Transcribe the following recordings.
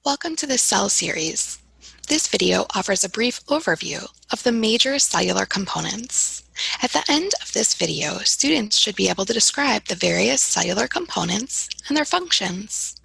Welcome to the Cell Series. This video offers a brief overview of the major cellular components. At the end of this video, students should be able to describe the various cellular components and their functions.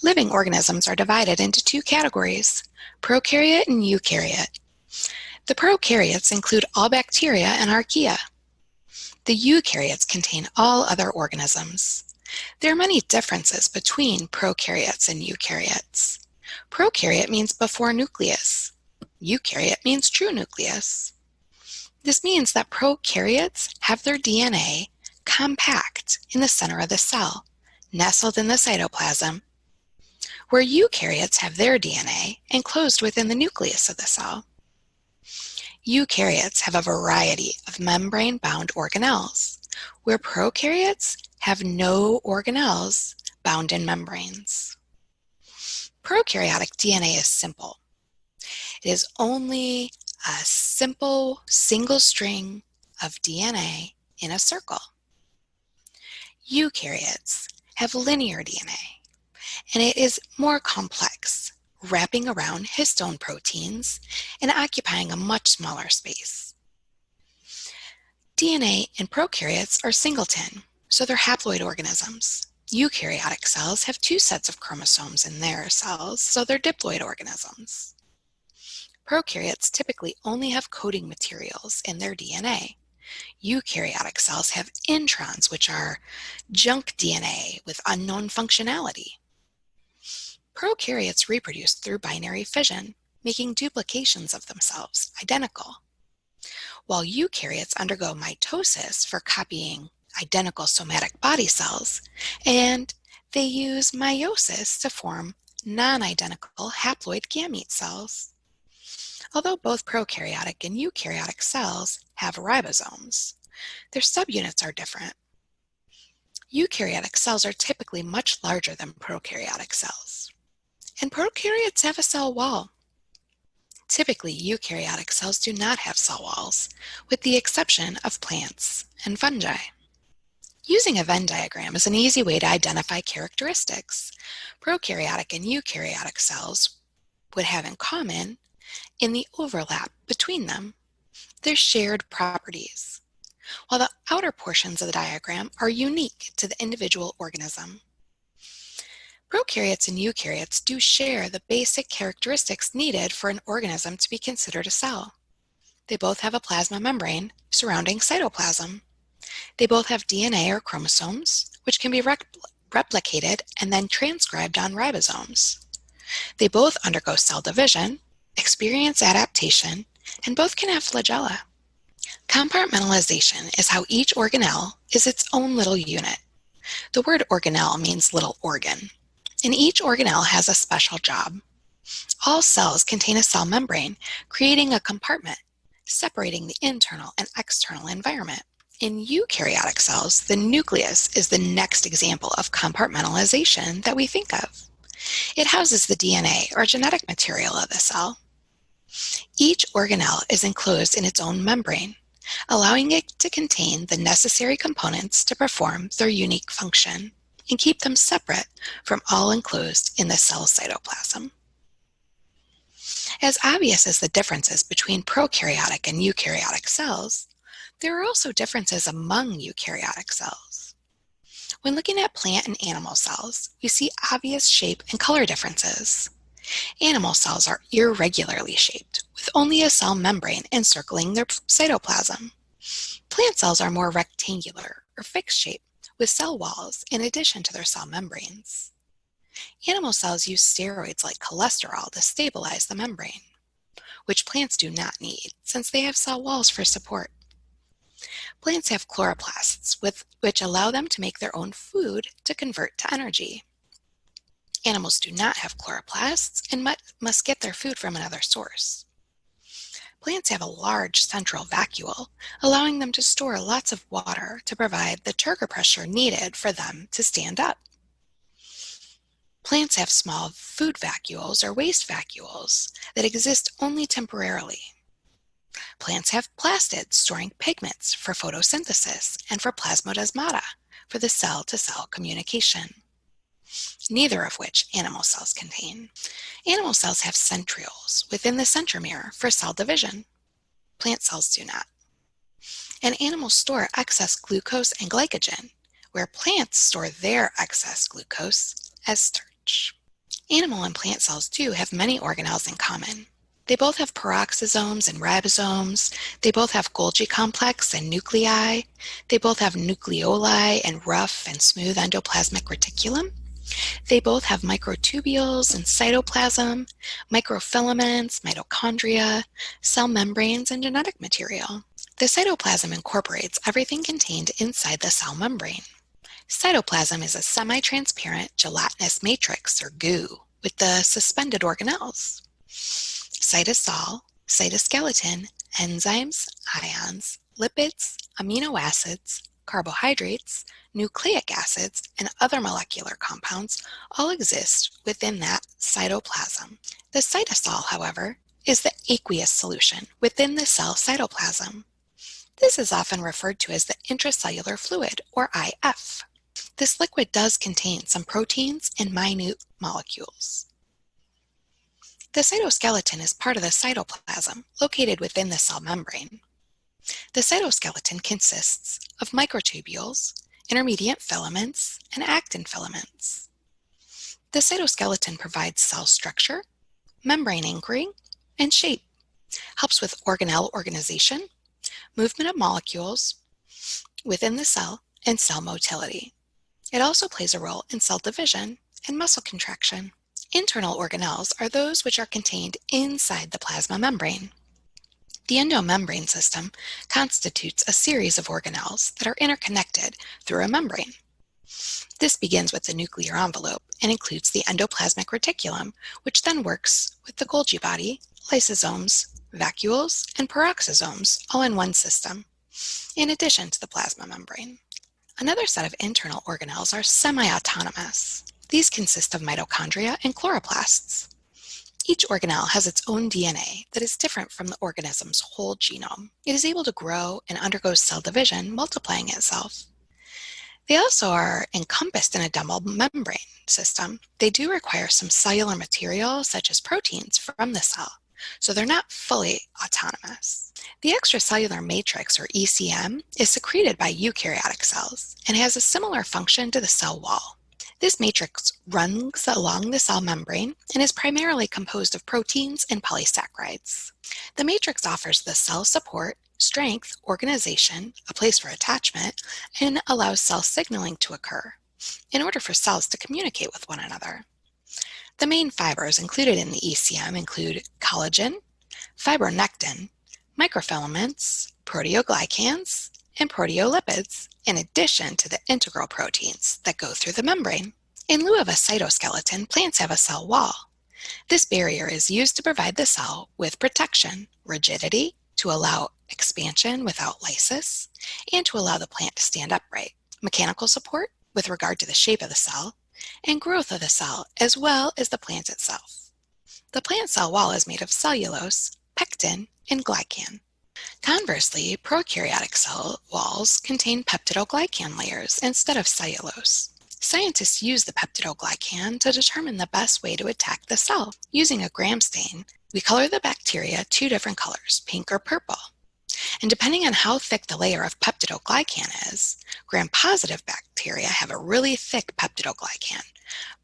Living organisms are divided into two categories, prokaryote and eukaryote. The prokaryotes include all bacteria and archaea. The eukaryotes contain all other organisms. There are many differences between prokaryotes and eukaryotes. Prokaryote means before nucleus. Eukaryote means true nucleus. This means that prokaryotes have their DNA compact in the center of the cell, nestled in the cytoplasm, where eukaryotes have their DNA enclosed within the nucleus of the cell. Eukaryotes have a variety of membrane-bound organelles, where prokaryotes have no organelles bound in membranes. Prokaryotic DNA is simple. It is only a simple single string of DNA in a circle. Eukaryotes have linear DNA, and it is more complex, wrapping around histone proteins and occupying a much smaller space. DNA in prokaryotes are singleton, so they're haploid organisms. Eukaryotic cells have two sets of chromosomes in their cells, so they're diploid organisms. Prokaryotes typically only have coding materials in their DNA. Eukaryotic cells have introns, which are junk DNA with unknown functionality. Prokaryotes reproduce through binary fission, making duplications of themselves identical, while eukaryotes undergo mitosis for copying identical somatic body cells, and they use meiosis to form non-identical haploid gamete cells. Although both prokaryotic and eukaryotic cells have ribosomes, their subunits are different. Eukaryotic cells are typically much larger than prokaryotic cells, and prokaryotes have a cell wall. Typically, eukaryotic cells do not have cell walls, with the exception of plants and fungi. Using a Venn diagram is an easy way to identify characteristics prokaryotic and eukaryotic cells would have in common in the overlap between them, their shared properties, while the outer portions of the diagram are unique to the individual organism. Prokaryotes and eukaryotes do share the basic characteristics needed for an organism to be considered a cell. They both have a plasma membrane surrounding cytoplasm. They both have DNA or chromosomes, which can be replicated and then transcribed on ribosomes. They both undergo cell division, experience adaptation, and both can have flagella. Compartmentalization is how each organelle is its own little unit. The word organelle means little organ, and each organelle has a special job. All cells contain a cell membrane, creating a compartment, separating the internal and external environment. In eukaryotic cells, the nucleus is the next example of compartmentalization that we think of. It houses the DNA or genetic material of the cell. Each organelle is enclosed in its own membrane, allowing it to contain the necessary components to perform their unique function and keep them separate from all enclosed in the cell cytoplasm. As obvious as the differences between prokaryotic and eukaryotic cells, there are also differences among eukaryotic cells. When looking at plant and animal cells, we see obvious shape and color differences. Animal cells are irregularly shaped, with only a cell membrane encircling their cytoplasm. Plant cells are more rectangular or fixed shape, with cell walls in addition to their cell membranes. Animal cells use steroids like cholesterol to stabilize the membrane, which plants do not need since they have cell walls for support. Plants have chloroplasts, which allow them to make their own food to convert to energy. Animals do not have chloroplasts and must get their food from another source. Plants have a large central vacuole, allowing them to store lots of water to provide the turgor pressure needed for them to stand up. Plants have small food vacuoles or waste vacuoles that exist only temporarily. Plants have plastids storing pigments for photosynthesis and for plasmodesmata for the cell-to-cell communication. neither of which animal cells contain. Animal cells have centrioles within the centromere for cell division. Plant cells do not. And animals store excess glucose and glycogen, where plants store their excess glucose as starch. Animal and plant cells do have many organelles in common. They both have peroxisomes and ribosomes. They both have Golgi complex and nuclei. They both have nucleoli and rough and smooth endoplasmic reticulum. They both have microtubules and cytoplasm, microfilaments, mitochondria, cell membranes, and genetic material. The cytoplasm incorporates everything contained inside the cell membrane. Cytoplasm is a semi-transparent gelatinous matrix, or goo, with the suspended organelles. Cytosol, cytoskeleton, enzymes, ions, lipids, amino acids, carbohydrates, nucleic acids, and other molecular compounds all exist within that cytoplasm. The cytosol, however, is the aqueous solution within the cell cytoplasm. This is often referred to as the intracellular fluid, or IF. This liquid does contain some proteins and minute molecules. The cytoskeleton is part of the cytoplasm, located within the cell membrane. The cytoskeleton consists of microtubules, intermediate filaments, and actin filaments. The cytoskeleton provides cell structure, membrane anchoring, and shape, helps with organelle organization, movement of molecules within the cell, and cell motility. It also plays a role in cell division and muscle contraction. Internal organelles are those which are contained inside the plasma membrane. The endomembrane system constitutes a series of organelles that are interconnected through a membrane. This begins with the nuclear envelope and includes the endoplasmic reticulum, which then works with the Golgi body, lysosomes, vacuoles, and peroxisomes all in one system, in addition to the plasma membrane. Another set of internal organelles are semi-autonomous. These consist of mitochondria and chloroplasts. Each organelle has its own DNA that is different from the organism's whole genome. It is able to grow and undergoes cell division, multiplying itself. They also are encompassed in a double membrane system. They do require some cellular material, such as proteins, from the cell, so they're not fully autonomous. The extracellular matrix, or ECM, is secreted by eukaryotic cells and has a similar function to the cell wall. This matrix runs along the cell membrane and is primarily composed of proteins and polysaccharides. The matrix offers the cell support, strength, organization, a place for attachment, and allows cell signaling to occur in order for cells to communicate with one another. The main fibers included in the ECM include collagen, fibronectin, microfilaments, proteoglycans, and proteolipids, in addition to the integral proteins that go through the membrane. In lieu of a cytoskeleton, plants have a cell wall. This barrier is used to provide the cell with protection, rigidity, to allow expansion without lysis, and to allow the plant to stand upright, mechanical support with regard to the shape of the cell, and growth of the cell, as well as the plant itself. The plant cell wall is made of cellulose, pectin, and glycan. Conversely, prokaryotic cell walls contain peptidoglycan layers instead of cellulose. Scientists use the peptidoglycan to determine the best way to attack the cell. Using a gram stain, we color the bacteria 2 different colors, pink or purple. And depending on how thick the layer of peptidoglycan is, gram-positive bacteria have a really thick peptidoglycan,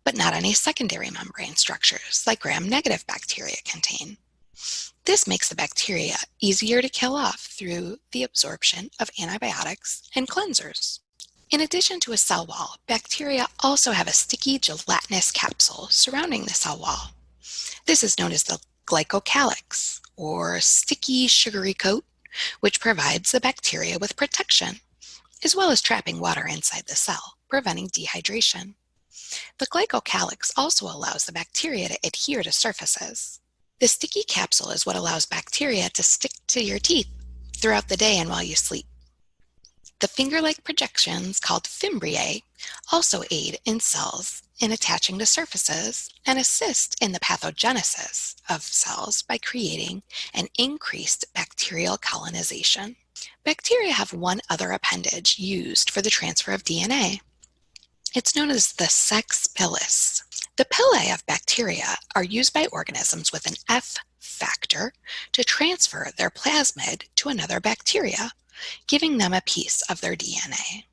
but not any secondary membrane structures like gram-negative bacteria contain. This makes the bacteria easier to kill off through the absorption of antibiotics and cleansers. In addition to a cell wall, bacteria also have a sticky gelatinous capsule surrounding the cell wall. This is known as the glycocalyx, or sticky sugary coat, which provides the bacteria with protection, as well as trapping water inside the cell, preventing dehydration. The glycocalyx also allows the bacteria to adhere to surfaces. The sticky capsule is what allows bacteria to stick to your teeth throughout the day and while you sleep. The finger-like projections, called fimbriae, also aid in cells in attaching to surfaces and assist in the pathogenesis of cells by creating an increased bacterial colonization. Bacteria have one other appendage used for the transfer of DNA. It's known as the sex pilus. The pili of bacteria are used by organisms with an F factor to transfer their plasmid to another bacteria, giving them a piece of their DNA.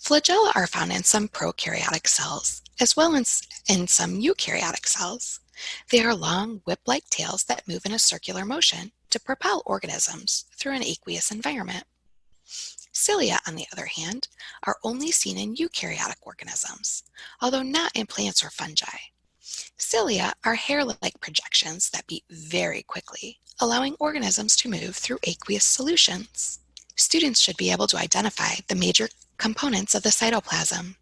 Flagella are found in some prokaryotic cells, as well as in some eukaryotic cells. They are long, whip-like tails that move in a circular motion to propel organisms through an aqueous environment. Cilia, on the other hand, are only seen in eukaryotic organisms, although not in plants or fungi. Cilia are hair-like projections that beat very quickly, allowing organisms to move through aqueous solutions. Students should be able to identify the major components of the cytoplasm.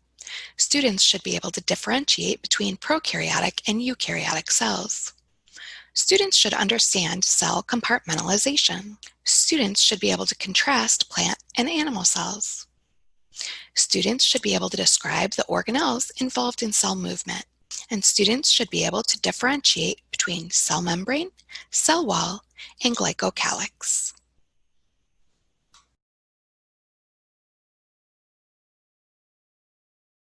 Students should be able to differentiate between prokaryotic and eukaryotic cells. Students should understand cell compartmentalization. Students should be able to contrast plant and animal cells. Students should be able to describe the organelles involved in cell movement. And students should be able to differentiate between cell membrane, cell wall, and glycocalyx.